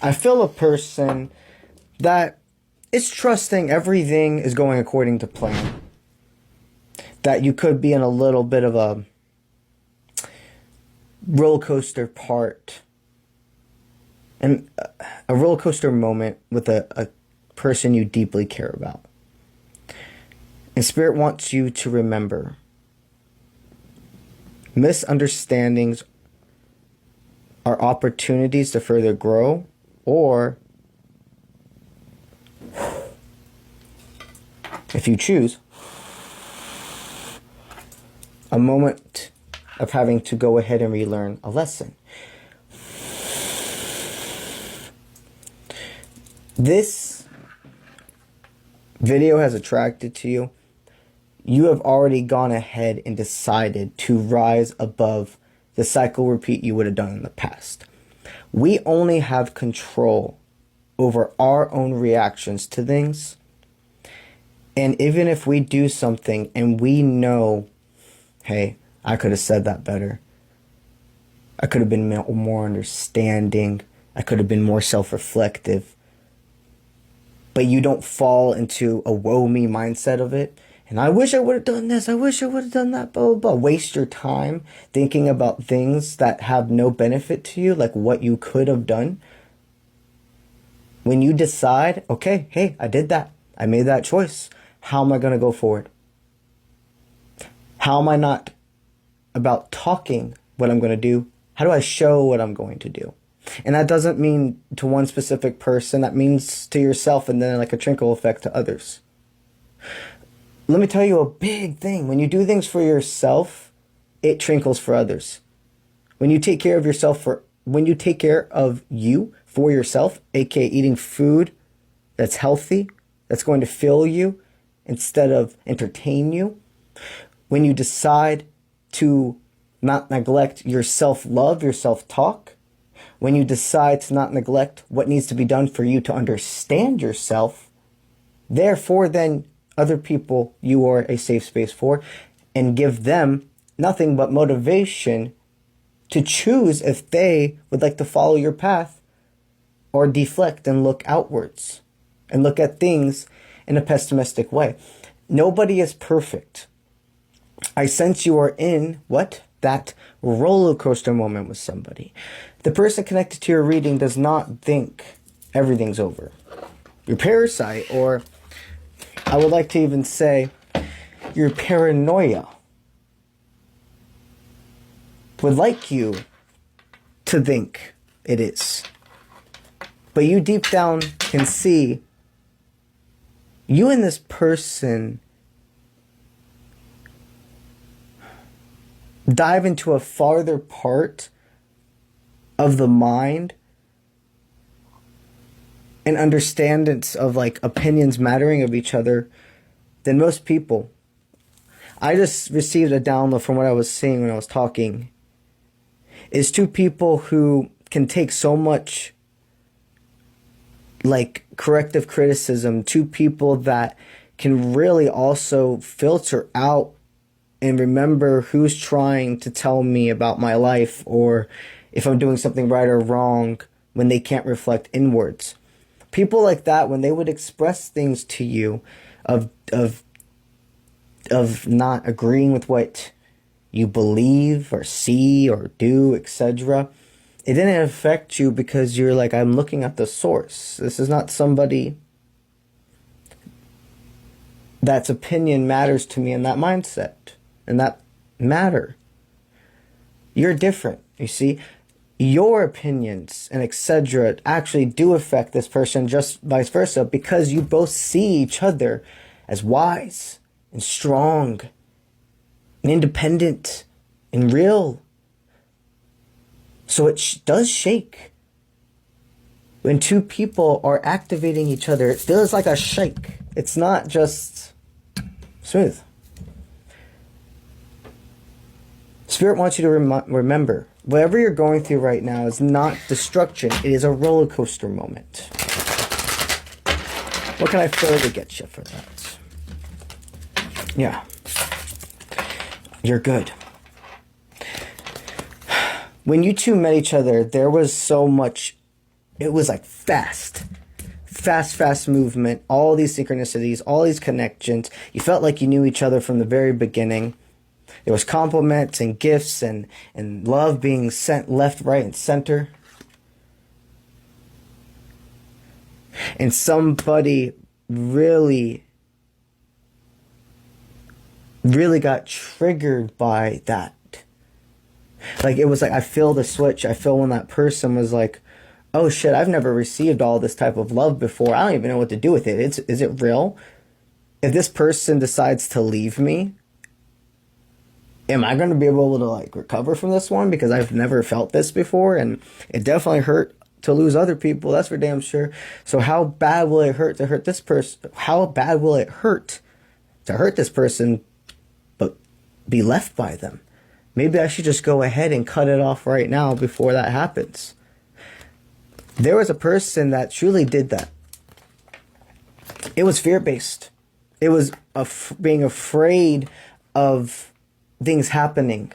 I feel a person that is trusting everything is going according to plan. That you could be in a little bit of a roller coaster part. And a roller coaster moment with a person you deeply care about. And Spirit wants you to remember, misunderstandings are opportunities to further grow, or if you choose, a moment of having to go ahead and relearn a lesson. This video has attracted to you. You have already gone ahead and decided to rise above the cycle repeat you would have done in the past. We only have control over our own reactions to things. And even if we do something and we know, hey, I could have said that better. I could have been more understanding. I could have been more self-reflective. But you don't fall into a woe me mindset of it. And I wish I would have done this. I wish I would have done that. Blah, blah, blah. Waste your time thinking about things that have no benefit to you, like what you could have done. When you decide, okay, hey, I did that. I made that choice. How am I going to go forward? How am I not about talking what I'm going to do? How do I show what I'm going to do? And that doesn't mean to one specific person. That means to yourself, and then like a trickle effect to others. Let me tell you a big thing. When you do things for yourself, it trickles for others. When you take care of yourself when you take care of you for yourself, aka eating food that's healthy, that's going to fill you instead of entertain you. When you decide to not neglect your self-love, your self-talk. When you decide to not neglect what needs to be done for you to understand yourself. Therefore, then, other people you are a safe space for, and give them nothing but motivation to choose if they would like to follow your path or deflect and look outwards and look at things in a pessimistic way. Nobody is perfect. I sense you are in that roller coaster moment with somebody. The person connected to your reading does not think everything's over. Your parasite, or I would like to even say your paranoia, would like you to think it is. But you deep down can see you and this person dive into a farther part of the mind and understandings of like opinions mattering of each other than most people. I just received a download from what I was seeing when I was talking. Is two people who can take so much like corrective criticism, two people that can really also filter out and remember who's trying to tell me about my life or if I'm doing something right or wrong when they can't reflect inwards. People like that, when they would express things to you of not agreeing with what you believe or see or do, etc., it didn't affect you because you're like, I'm looking at the source. This is not somebody that's opinion matters to me in that mindset. And that matter. You're different, you see. Your opinions and etc. actually do affect this person, just vice versa, because you both see each other as wise and strong and independent and real. So it does shake. When two people are activating each other, it feels like a shake. It's not just smooth. Spirit wants you to remember, whatever you're going through right now is not destruction. It is a roller coaster moment. What can I further get you for that? Yeah. You're good. When you two met each other, there was so much it was like fast movement, all these synchronicities, all these connections. You felt like you knew each other from the very beginning. There was compliments and gifts and love being sent left, right, and center. And somebody really got triggered by that. Like, it was like, I feel the switch. I feel when that person was like, oh shit, I've never received all this type of love before. I don't even know what to do with it. Is it real? If this person decides to leave me, am I going to be able to like recover from this one? Because I've never felt this before, and it definitely hurt to lose other people. That's for damn sure. So how bad will it hurt to hurt this person? How bad will it hurt to hurt this person, but be left by them? Maybe I should just go ahead and cut it off right now before that happens. There was a person that truly did that. It was fear-based. It was being afraid of things happening.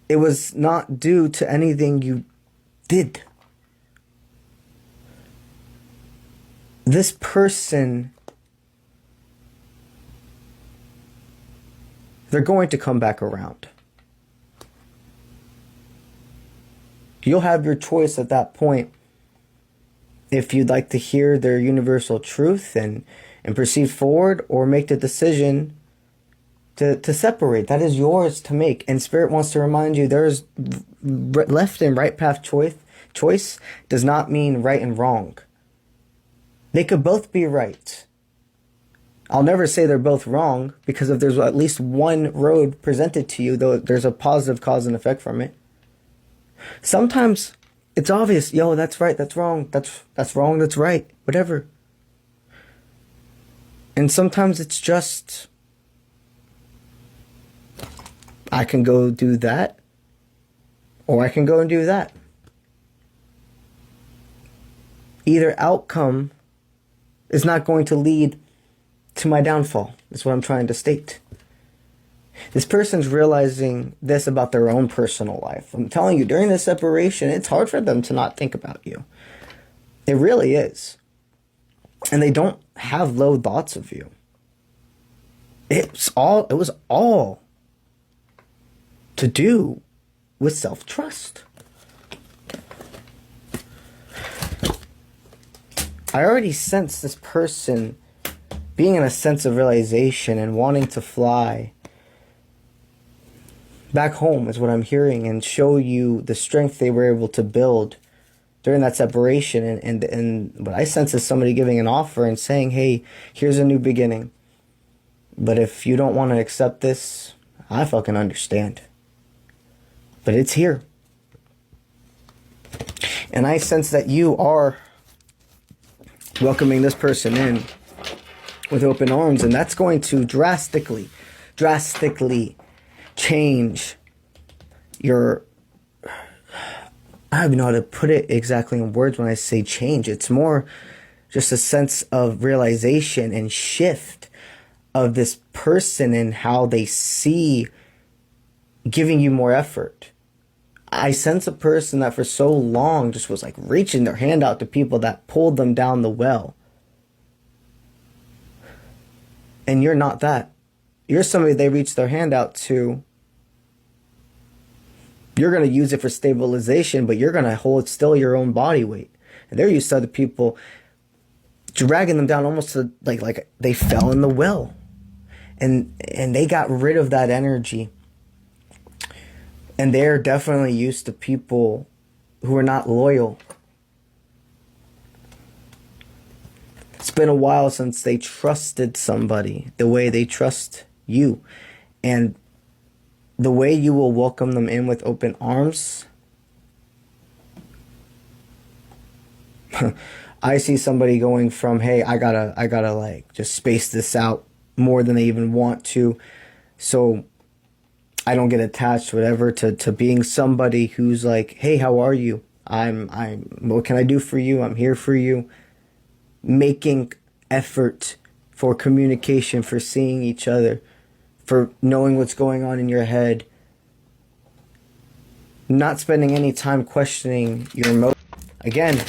It was not due to anything you did. This person, they're going to come back around. You'll have your choice at that point if you'd like to hear their universal truth and proceed forward, or make the decision to separate. That is yours to make. And Spirit wants to remind you, there's left and right path choice does not mean right and wrong. They could both be right. I'll never say they're both wrong, because if there's at least one road presented to you, though, there's a positive cause and effect from it. Sometimes it's obvious, yo, that's right, that's wrong, that's wrong, that's right, whatever. And sometimes it's just, I can go do that, or I can go and do that. Either outcome is not going to lead to my downfall, is what I'm trying to state. This person's realizing this about their own personal life. I'm telling you, during this separation, it's hard for them to not think about you. It really is. And they don't have low thoughts of you. It was all to do with self-trust. I already sense this person being in a sense of realization and wanting to fly back home, is what I'm hearing, and show you the strength they were able to build during that separation. And what I sense is somebody giving an offer and saying, hey, here's a new beginning. But if you don't want to accept this, I fucking understand. But it's here. And I sense that you are welcoming this person in with open arms, and that's going to drastically change your, I don't even know how to put it exactly in words when I say change. It's more just a sense of realization and shift of this person and how they see giving you more effort. I sense a person that for so long just was like reaching their hand out to people that pulled them down the well. And you're not that. You're somebody they reach their hand out to. You're going to use it for stabilization, but you're going to hold still your own body weight. And they're used to other people dragging them down almost to like they fell in the well. And they got rid of that energy. And they're definitely used to people who are not loyal. It's been a while since they trusted somebody the way they trust you. And the way you will welcome them in with open arms, I see somebody going from, hey, I gotta like just space this out more than they even want to, so I don't get attached, whatever, to being somebody who's like, hey, how are you? I'm what can I do for you? I'm here for you. Making effort for communication, for seeing each other, for knowing what's going on in your head. Not spending any time questioning your emotions. Again,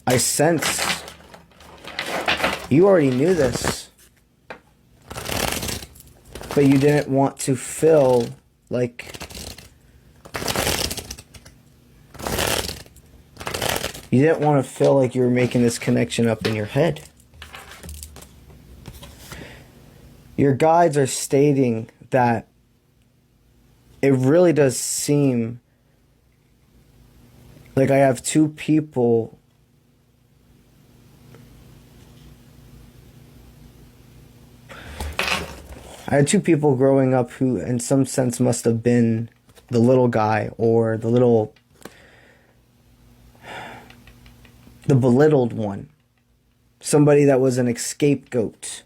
I sense you already knew this, but you didn't want to feel like you were making this connection up in your head. Your guides are stating that it really does seem like I have two people growing up who in some sense must have been the little guy or the belittled one. Somebody that was an scapegoat.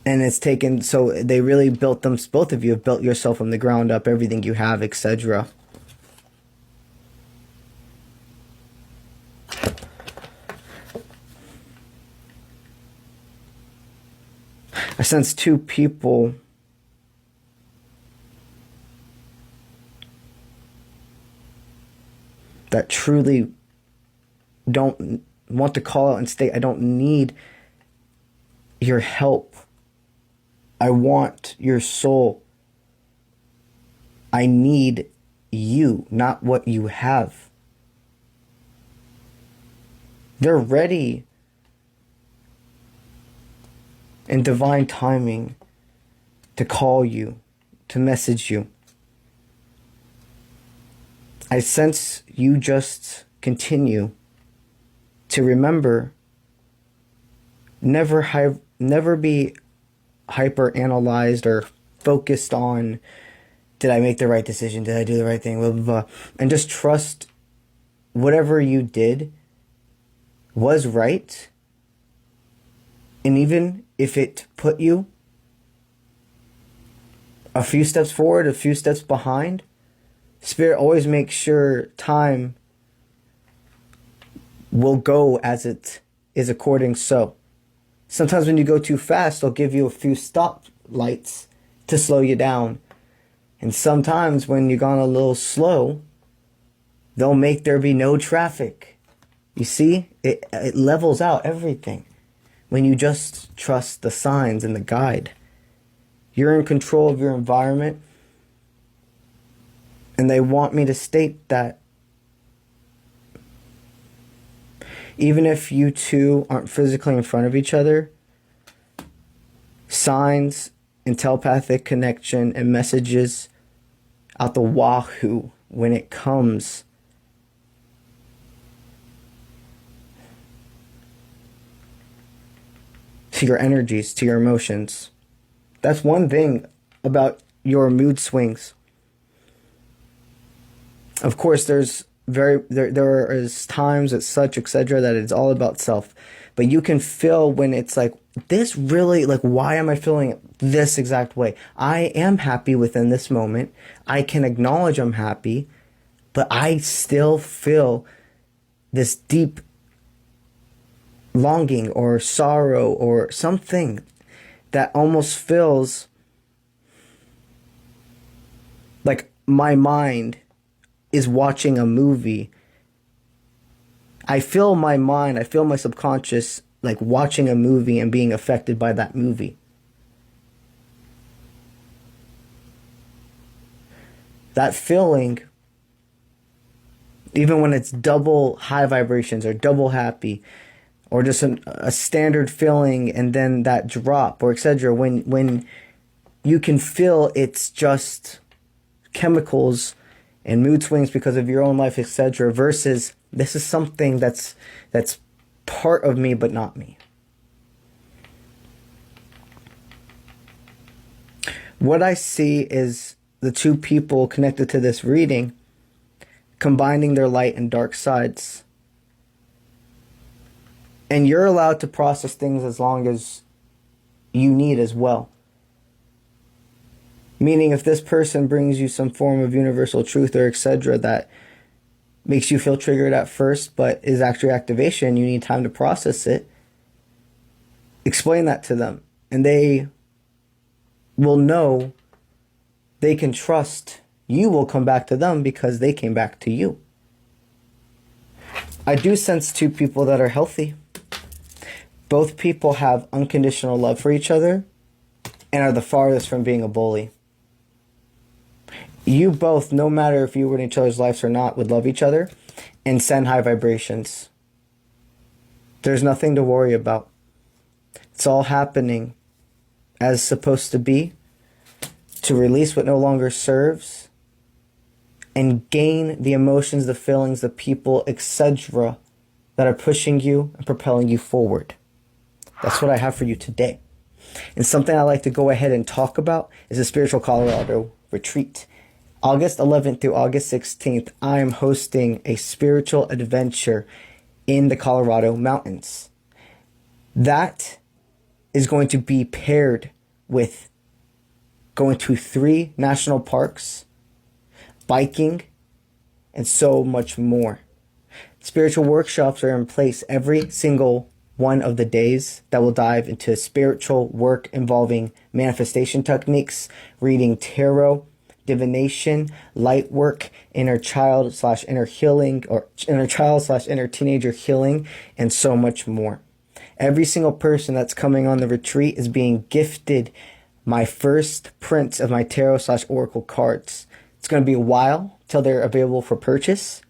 And it's taken, so they really built them, both of you have built yourself from the ground up, everything you have, etc. I sense two people that truly don't want to call out and state, I don't need your help. I want your soul. I need you, not what you have. They're ready in divine timing to call you, to message you. I sense you just continue to remember, never be hyper analyzed or focused on, did I make the right decision? Did I do the right thing? Blah, blah, blah. And just trust whatever you did was right. And even if it put you a few steps forward, a few steps behind, Spirit always makes sure time will go as it is according so. Sometimes when you go too fast, they'll give you a few stop lights to slow you down. And sometimes when you've gone a little slow, they'll make there be no traffic. You see, it levels out everything when you just trust the signs and the guide. You're in control of your environment. And they want me to state that even if you two aren't physically in front of each other, signs and telepathic connection and messages out the wahoo when it comes to your energies, to your emotions. That's one thing about your mood swings. Of course, there is times at such, etc., that it's all about self. But you can feel when it's like, this really, like, why am I feeling this exact way? I am happy within this moment. I can acknowledge I'm happy, but I still feel this deep longing or sorrow or something that almost feels like my mind is watching a movie. I feel my mind, I feel my subconscious like watching a movie and being affected by that movie. That feeling, even when it's double high vibrations or double happy, or just a standard feeling and then that drop or etc., when you can feel it's just chemicals and mood swings because of your own life, etc., versus this is something that's part of me but not me. What I see is the two people connected to this reading combining their light and dark sides. And you're allowed to process things as long as you need as well. Meaning if this person brings you some form of universal truth or etc. that makes you feel triggered at first but is actually activation, you need time to process it. Explain that to them. And they will know they can trust you will come back to them because they came back to you. I do sense two people that are healthy. Both people have unconditional love for each other and are the farthest from being a bully. You both, no matter if you were in each other's lives or not, would love each other and send high vibrations. There's nothing to worry about. It's all happening as supposed to be, to release what no longer serves and gain the emotions, the feelings, the people, etc. that are pushing you and propelling you forward. That's what I have for you today. And something I like to go ahead and talk about is the Spiritual Colorado Retreat. August 11th through August 16th, I am hosting a spiritual adventure in the Colorado mountains. That is going to be paired with going to 3 national parks, biking, and so much more. Spiritual workshops are in place every single one of the days that will dive into spiritual work involving manifestation techniques, reading tarot, divination, light work, inner child / inner healing, or inner child / inner teenager healing, and so much more. Every single person that's coming on the retreat is being gifted my first prints of my tarot / oracle cards. It's going to be a while till they're available for purchase.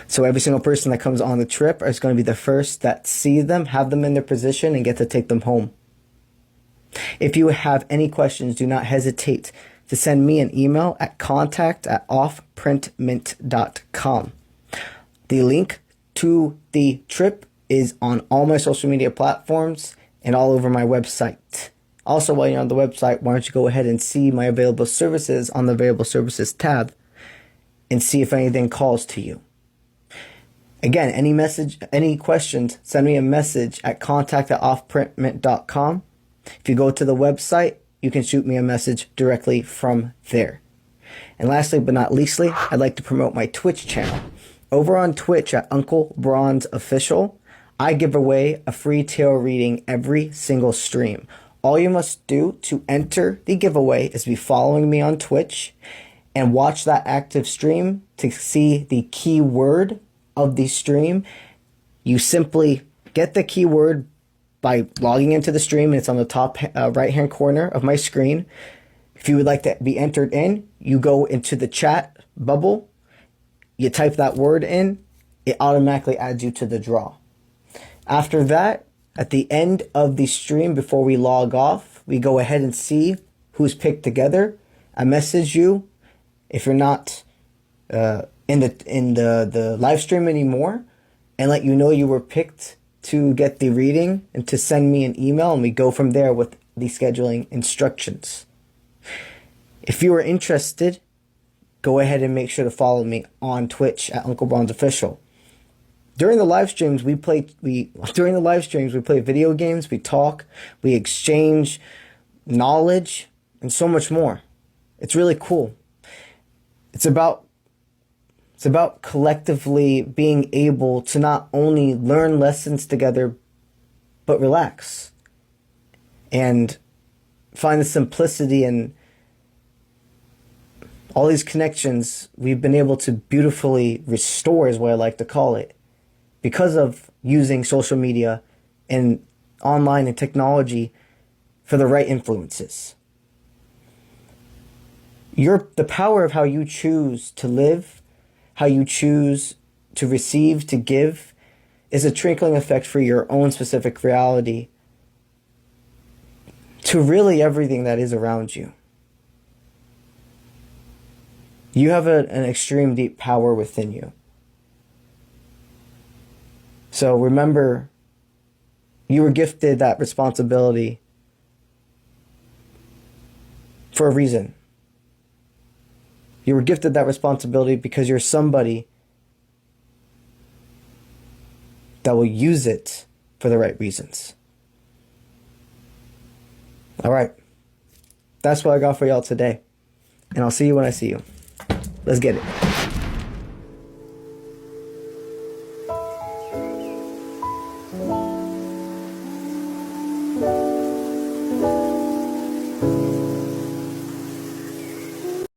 So every single person that comes on the trip is going to be the first that see them, have them in their position, and get to take them home. If you have any questions, do not hesitate to send me an email at contact@offprintmint.com. The link to the trip is on all my social media platforms and all over my website. Also, while you're on the website, why don't you go ahead and see my available services on the available services tab and see if anything calls to you. Again, any questions, send me a message at contact@offprintmint.com. If you go to the website, you can shoot me a message directly from there. And lastly, but not leastly, I'd like to promote my Twitch channel. Over on Twitch at UncleBronze Official, I give away a free tarot reading every single stream. All you must do to enter the giveaway is be following me on Twitch and watch that active stream to see the keyword of the stream. You simply get the keyword by logging into the stream, and it's on the top right hand corner of my screen. If you would like to be entered in, you go into the chat bubble, you type that word in, it automatically adds you to the draw. After that, at the end of the stream, before we log off, we go ahead and see who's picked together. I message you if you're not in the live stream anymore, and let you know you were picked to get the reading and to send me an email, and we go from there with the scheduling instructions. If you are interested, go ahead and make sure to follow me on Twitch at UncleBronze Official. During the live streams, we play video games, we talk, we exchange knowledge, and so much more. It's really cool. It's about collectively being able to not only learn lessons together, but relax and find the simplicity in all these connections we've been able to beautifully restore, is what I like to call it, because of using social media and online and technology for the right influences. The power of how you choose to live, how you choose to receive, to give, is a trickling effect for your own specific reality to really everything that is around you. You have an extreme deep power within you. So remember, you were gifted that responsibility for a reason. You were gifted that responsibility because you're somebody that will use it for the right reasons. All right. That's what I got for y'all today. And I'll see you when I see you. Let's get it.